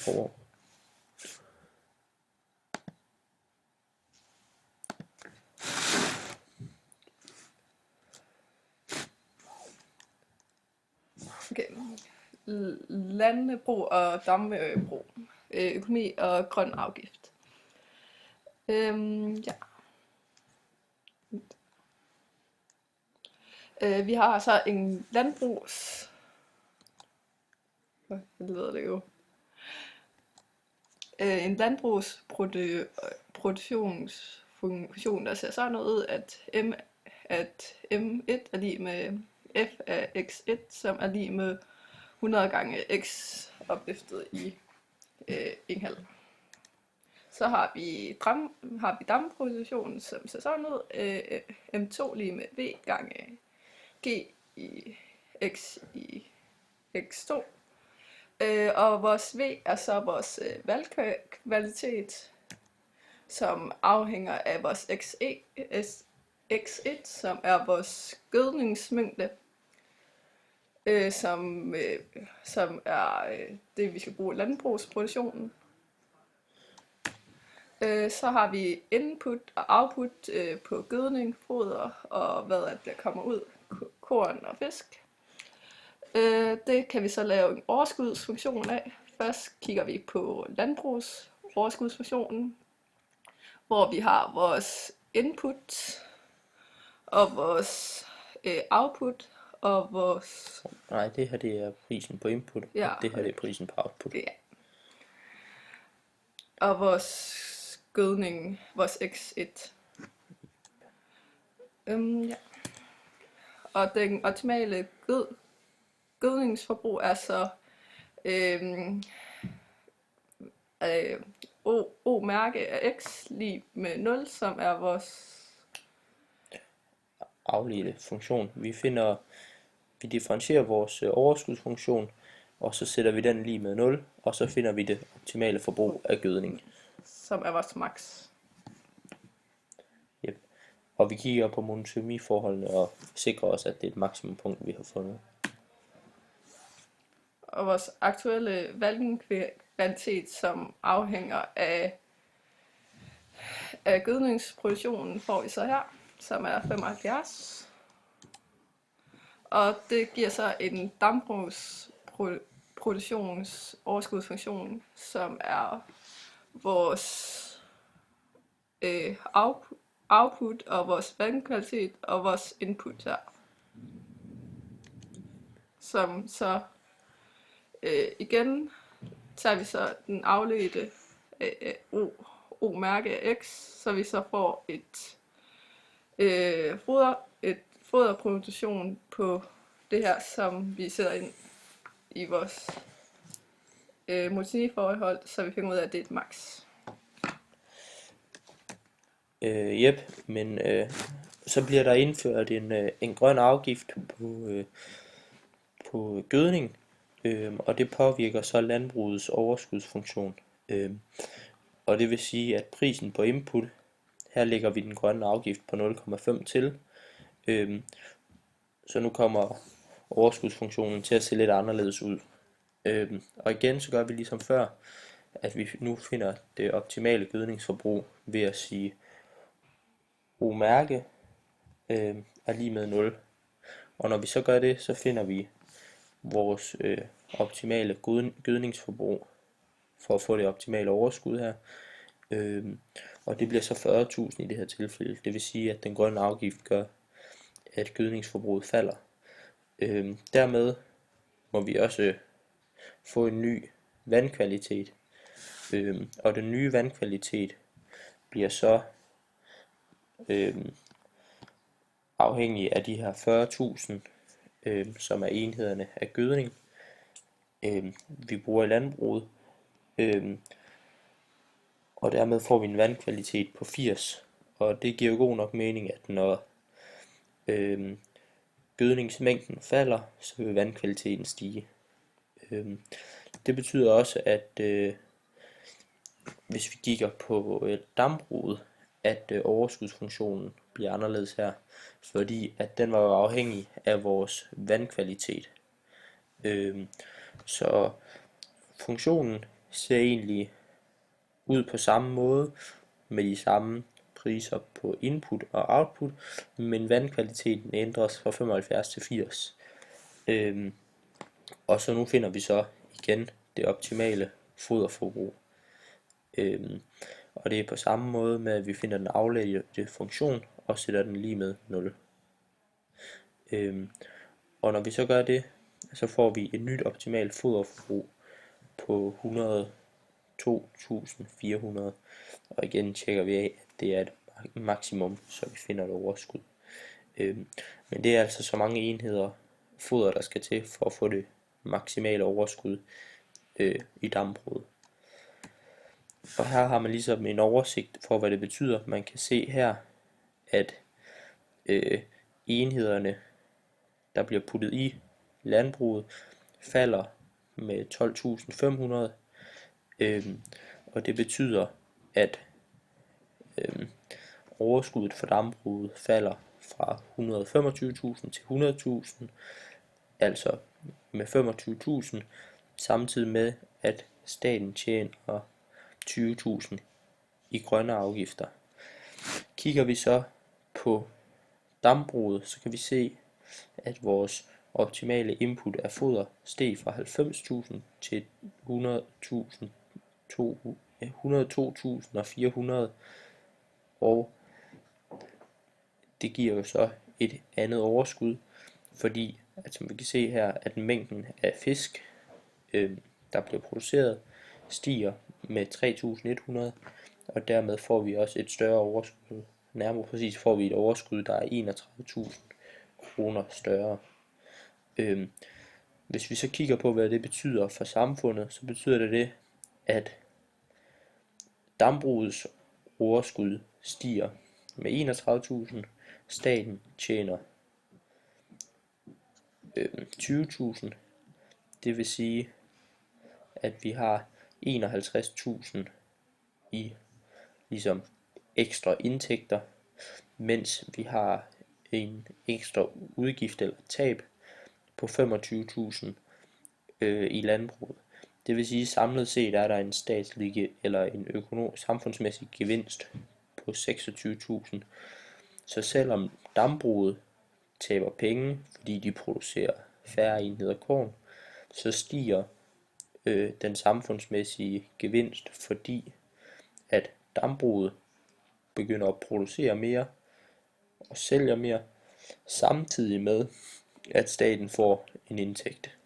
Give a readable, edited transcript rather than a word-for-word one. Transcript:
over. Okay. Landbrug og dambrug. Økonomi og grøn afgift. Ja. Vi har så en hvad hedder det jo? En landbrugsproduktionsfunktion, der ser sådan ud, at M1 er lige med F af x1, som er lige med 100 gange x opløftet i 1,5. Så har vi damproduktionen, som ser sådan ud, M2 lige med V gange G i x i x2. Og vores V er så vores valgkvalitet, som afhænger af vores x1, som er vores gødningsmængde, som er det, vi skal bruge i landbrugsproduktionen. Så har vi input og output på gødning, foder og hvad der kommer ud, korn og fisk. Det kan vi så lave en overskudsfunktion af. Først kigger vi på landbrugsoverskudsfunktionen, hvor vi har vores input og vores output og vores... Nej, det her det er prisen på input, Ja. og det her det er prisen på output. Ja. Og vores gødning, vores x1. Ja. Og den optimale gødningsforbrug er så O-mærke af x lige med 0, som er vores afledte funktion. Vi differentierer vores overskudsfunktion, og så sætter vi den lige med 0, og så finder vi det optimale forbrug af gødning. Som er vores max. Yep. Og vi kigger på monotomiforholdene og sikrer os, at det er et maksimumpunkt, vi har fundet. Og vores aktuelle valgkvalitet, som afhænger af gødningsproduktionen, får vi så her, som er 75. Og det giver så en dampbrugsproduktions overskudsfunktion, som er vores output og vores vandkvalitet og vores input her. Som så igen tager vi så den afledte O-mærke af x, så vi så får et foderproduktion på det her, som vi sætter ind i vores multiniforhold, så vi finder ud af, at det er et max. Men så bliver der indført en grøn afgift på gødning, og det påvirker så landbrugets overskudsfunktion. Og det vil sige, at prisen på input, her lægger vi den grønne afgift på 0,5 til. Så nu kommer overskudsfunktionen til at se lidt anderledes ud. Og igen så gør vi ligesom før, at vi nu finder det optimale gødningsforbrug ved at sige O-mærke er lige med 0. Og når vi så gør det, så finder vi vores optimale gødningsforbrug for at få det optimale overskud her. Og det bliver så 40.000 i det her tilfælde. Det vil sige, at den grønne afgift gør, at gødningsforbruget falder. Dermed må vi også få en ny vandkvalitet. Og den nye vandkvalitet bliver så afhængig af de her 40.000, som er enhederne af gødning, vi bruger i landbruget. Og dermed får vi en vandkvalitet på 80. Og det giver jo god nok mening, at når gødningsmængden falder, så vil vandkvaliteten stige. Det betyder også, at hvis vi kigger på dampbruget, at overskudsfunktionen bliver anderledes her, fordi at den var jo afhængig af vores vandkvalitet. Så funktionen ser egentlig ud på samme måde, med de samme priser på input og output, men vandkvaliteten ændres fra 75 til 80. Og så nu finder vi så igen det optimale foderforbrug. Og det er på samme måde med, at vi finder den afledte funktion og sætter den lige med 0. Og når vi så gør det, så får vi et nyt optimalt foderforbrug på 102.400. Og igen tjekker vi af, at det er et maksimum, så vi finder et overskud. Men det er altså så mange enheder foder, der skal til for at få det maksimale overskud i dambruget. Og her har man ligesom en oversigt for, hvad det betyder. Man kan se her, at enhederne, der bliver puttet i landbruget, falder med 12.500. Og det betyder, at overskuddet for dambruget falder fra 125.000 til 100.000, altså med 25.000, samtidig med, at staten tjener 20.000 i grønne afgifter. Kigger vi så på dambruget, så kan vi se, at vores optimale input af foder steg fra 90.000 til 102.400, og det giver jo så et andet overskud, fordi at, som vi kan se her, at mængden af fisk, der bliver produceret, stiger med 3.100, og dermed får vi også et større overskud. Nærmere præcis får vi et overskud, der er 31.000 kroner større. Hvis vi så kigger på, hvad det betyder for samfundet, så betyder det, at dambrugets overskud stiger med 31.000, staten tjener 20.000, det vil sige, at vi har 51.000 i ligesom ekstra indtægter, mens vi har en ekstra udgift eller tab på 25.000 i landbruget. Det vil sige, samlet set er der en statslig eller en samfundsmæssig gevinst på 26.000. Så selvom dambruget taber penge, fordi de producerer færre enheder korn, så stiger den samfundsmæssige gevinst, fordi at dambruget begynder at producere mere og sælger mere, samtidig med at staten får en indtægt.